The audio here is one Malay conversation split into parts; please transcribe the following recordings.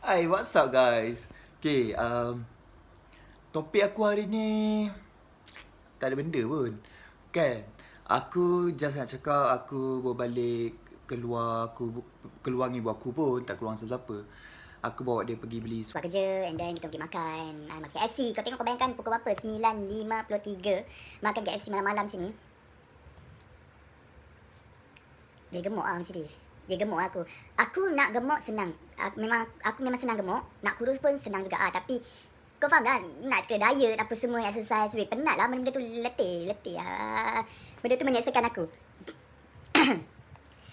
Hi, what's up guys? Okay, topik aku hari ni tak ada benda pun. Kan? Aku just nak cakap aku berbalik keluar, keluar dengan ibu aku pun, tak keluar siapa-siapa. Aku bawa dia pergi beli Buat kerja and then kita pergi makan. Makan KFC. Kau tengok, kau bayangkan pukul berapa? 9.53. Makan KFC malam-malam macam ni. Dia gemuk lah macam ni. Dia gemuk aku. Aku nak gemuk senang. Aku memang senang gemuk. Nak kurus pun senang juga tapi kau faham tak? Nak ke diet apa semua, exercise. Penat lah benda tu, letih lah. Benda tu menyeksakan aku.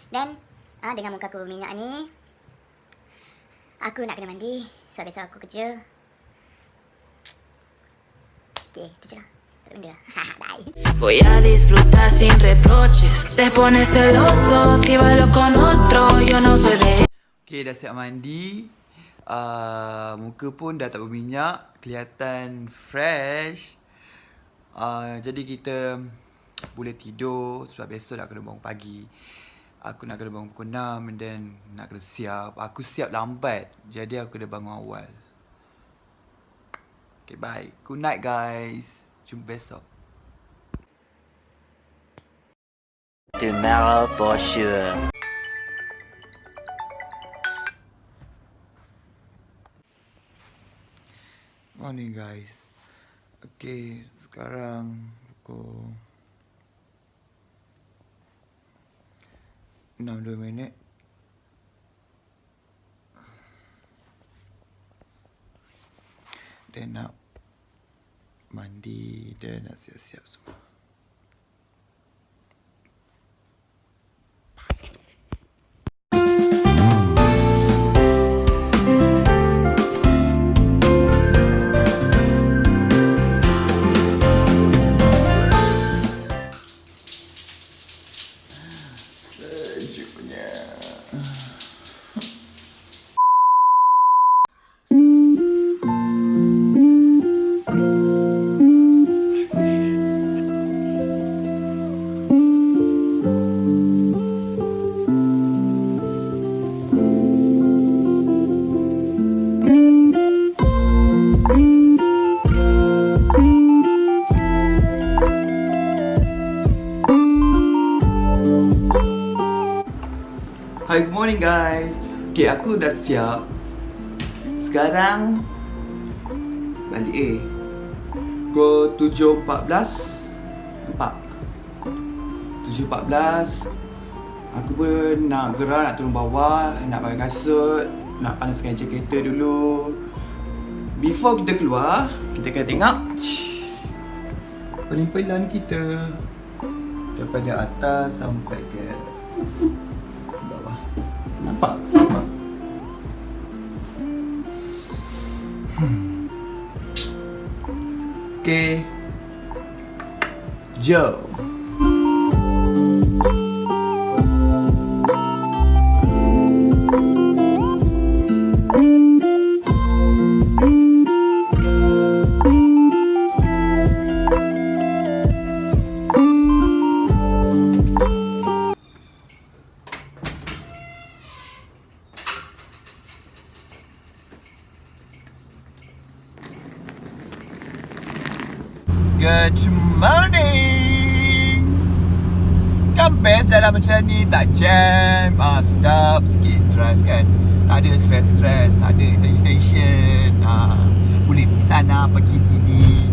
Dan dengan muka aku minyak ni, aku nak kena mandi. Sebab besok aku kerja. Okay, tu je lah. Tak ada benda lah. Bye. Voy a disfrutar sin reproches. Te pones celoso si bailo con otro. Yo no soy de... Okay, dah siap mandi. Muka pun dah tak berminyak. Kelihatan fresh. Jadi kita boleh tidur. Sebab besok nak kena bangun pagi. Aku nak kena bangun pukul 6 and then nak kena siap. Aku siap lambat. Jadi aku kena bangun awal. Okay, bye. Good night guys. Jumpa besok. Tomorrow for sure. Morning guys. Okay, sekarang pukul 6:02. Dan nak mandi dan nak siap-siap semua. Sejuknya. Hi, good morning guys. Okay, aku dah siap. Sekarang balik Pukul 7.14. Nampak? 7.14. Aku pun nak gerak, nak turun bawah, nak pakai kasut, nak panaskan enjin kereta dulu. Before kita keluar, kita kena tengok pelan-pelan kita daripada atas sampai ke bawah. Nampak? Nampak? Okay. Jom. Good morning. Kan best jalan macam ni, tak jam. Sedap sikit drive kan. Tak ada stress-stress, tak ada tension. Boleh pergi sana, pergi sini.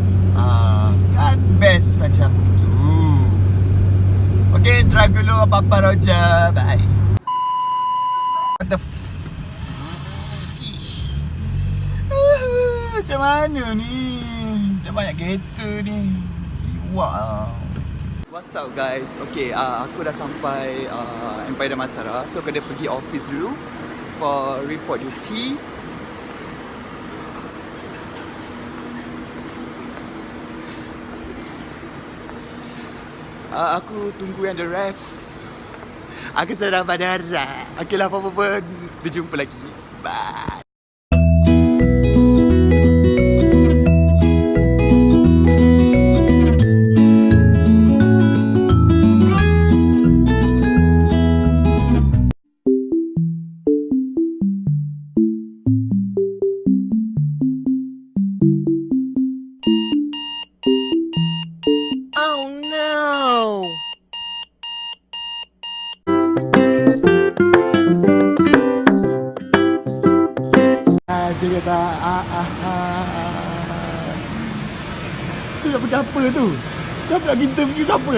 Kan best macam tu. Okay, drive dulu apa-apa Roger. Bye. What the macam mana ni? Dah banyak kereta ni. Kiwak lah. What's up guys? Okay, aku dah sampai Empire Damansara. So kena pergi office dulu for report duty. Aku tunggu yang the rest. Aku sedang bandara. Okay lah, apa-apa pun. Kita jumpa lagi. Bye. kata tu nak benda apa tu? Siapa nak interview tu apa?